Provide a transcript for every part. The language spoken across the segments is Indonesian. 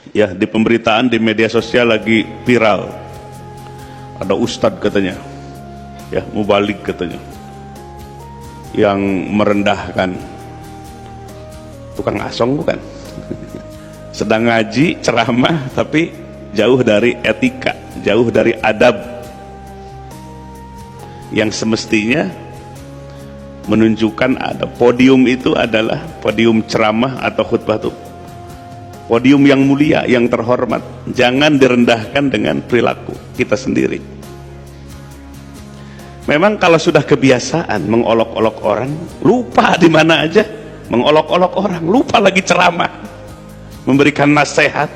Ya, di pemberitaan di media sosial lagi viral. Ada ustadz katanya, ya mubalik katanya, yang merendahkan tukang asong bukan. Sedang ngaji ceramah tapi jauh dari etika, jauh dari adab yang semestinya menunjukkan ada podium. Itu adalah podium ceramah atau khutbah itu podium yang mulia, yang terhormat. Jangan direndahkan dengan perilaku kita sendiri. Memang kalau sudah kebiasaan mengolok-olok orang, lupa di mana aja mengolok-olok orang, lupa lagi ceramah, memberikan nasihat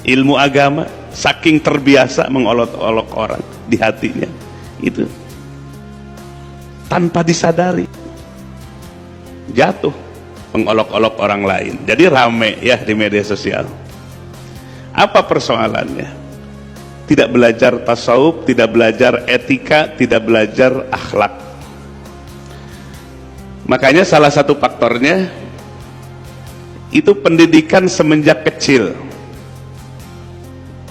ilmu agama, saking terbiasa mengolok-olok orang di hatinya, itu tanpa disadari jatuh mengolok-olok orang lain. Jadi rame ya di media sosial. Apa persoalannya? Tidak belajar tasawuf, tidak belajar etika, tidak belajar akhlak. Makanya salah satu faktornya itu pendidikan semenjak kecil.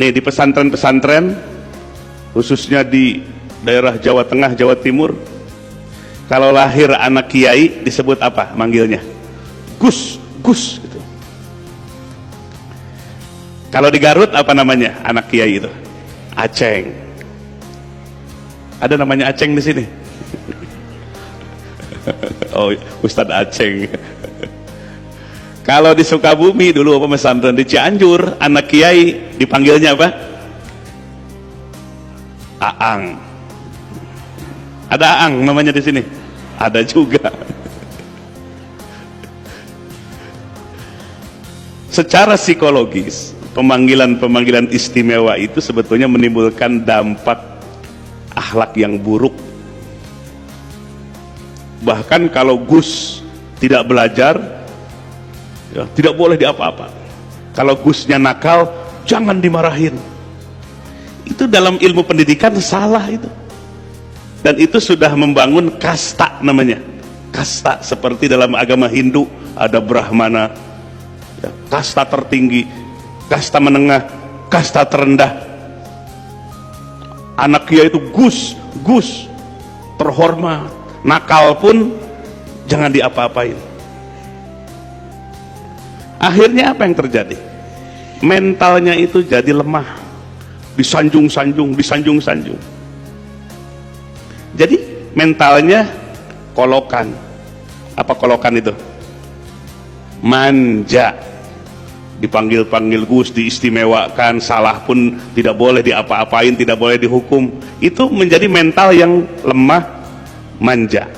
Nih di pesantren-pesantren, khususnya di daerah Jawa Tengah, Jawa Timur, kalau lahir anak kiai disebut apa manggilnya? Gus, Gus gitu. Kalau di Garut apa namanya anak kiai itu? Aceng. Ada namanya Aceng di sini. Oh, Ustadz Aceng. Kalau di Sukabumi dulu apa pesantren di Cianjur, anak kiai dipanggilnya apa? Aang. Ada Aang namanya di sini? Ada juga. Secara psikologis, pemanggilan-pemanggilan istimewa itu sebetulnya menimbulkan dampak akhlak yang buruk. Bahkan kalau Gus tidak belajar, ya, tidak boleh diapa-apa. Kalau Gusnya nakal, jangan dimarahin. Itu dalam ilmu pendidikan salah itu. Dan itu sudah membangun kasta namanya. Kasta seperti dalam agama Hindu ada Brahmana, ya, kasta tertinggi, kasta menengah, kasta terendah. Anak kiai itu Gus, Gus, terhormat. Nakal pun jangan diapa-apain. Akhirnya apa yang terjadi? Mentalnya itu jadi lemah, disanjung-sanjung, disanjung-sanjung. Jadi mentalnya kolokan. Apa kolokan itu? Manja. Dipanggil-panggil Gus, diistimewakan, salah pun tidak boleh diapa-apain, tidak boleh dihukum. Itu menjadi mental yang lemah, manja.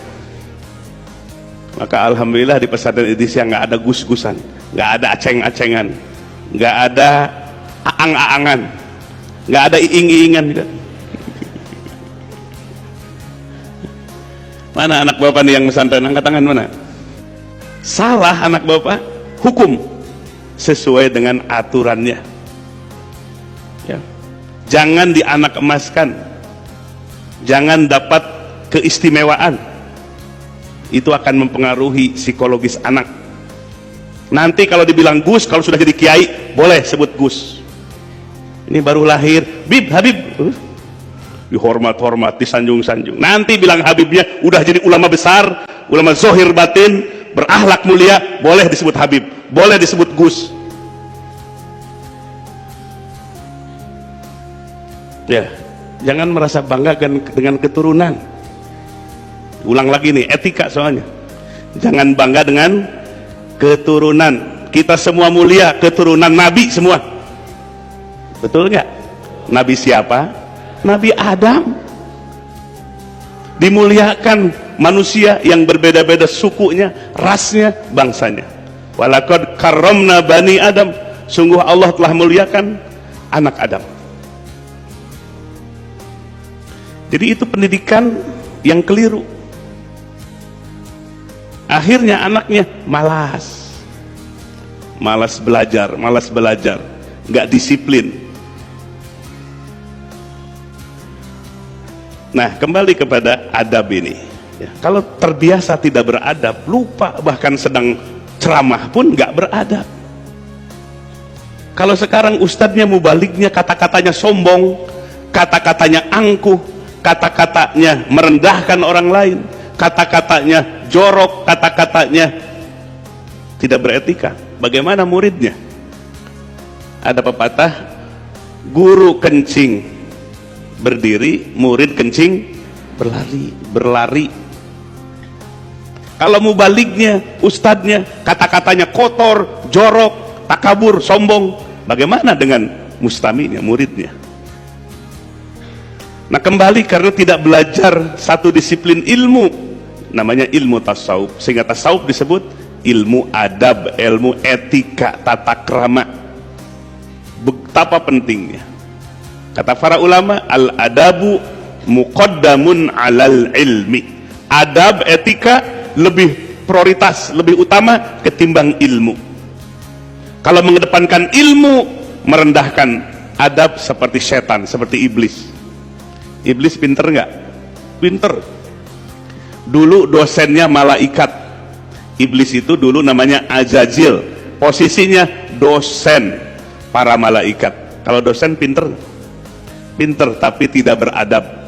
Maka alhamdulillah di pesantren Indonesia nggak ada gus-gusan, nggak ada aceng-acengan, nggak ada aang-aangan, nggak ada iing-iingan juga. Mana anak bapak nih yang pesantren, angkat tangan mana? Salah anak bapak, hukum sesuai dengan aturannya, ya. Jangan dianak emaskan, jangan dapat keistimewaan. Itu akan mempengaruhi psikologis anak. Nanti kalau dibilang Gus, kalau sudah jadi kiai boleh sebut Gus. Ini baru lahir, Bib, Habib, dihormat-hormat, disanjung-sanjung. Nanti bilang Habibnya udah jadi ulama besar, ulama zohir batin, berakhlak mulia, boleh disebut Habib, boleh disebut Gus. Ya, jangan merasa bangga dengan keturunan. Ulang lagi nih, etika soalnya. Jangan bangga dengan keturunan. Kita semua mulia, keturunan Nabi semua. Betul nggak? Nabi siapa? Nabi Adam. Dimuliakan manusia yang berbeda-beda sukunya, rasnya, bangsanya. Walaqad karramna bani Adam. Sungguh Allah telah muliakan anak Adam. Jadi itu pendidikan yang keliru. Akhirnya anaknya malas belajar, nggak disiplin. Nah, kembali kepada adab ini, ya, kalau terbiasa tidak beradab, lupa, bahkan sedang ceramah pun nggak beradab. Kalau sekarang ustadznya mubaliknya kata-katanya sombong, kata-katanya angkuh, kata-katanya merendahkan orang lain, kata-katanya jorok, kata-katanya tidak beretika, bagaimana muridnya? Ada pepatah, guru kencing berdiri, murid kencing berlari. Kalau mubaliknya, ustadznya kata-katanya kotor, jorok, takabur, sombong, bagaimana dengan mustaminya, muridnya? Nah, kembali karena tidak belajar satu disiplin ilmu, namanya ilmu tasawuf, sehingga tasawuf disebut ilmu adab, ilmu etika, tata krama. Betapa pentingnya. Kata para ulama, al-adabu muqaddamun alal ilmi. Adab, etika lebih prioritas, lebih utama ketimbang ilmu. Kalau mengedepankan ilmu, merendahkan adab seperti setan, seperti iblis. Iblis pinter nggak? Pinter. Dulu dosennya malaikat. Iblis itu dulu namanya Azazil, posisinya dosen para malaikat. Kalau dosen pinter, pinter tapi tidak beradab.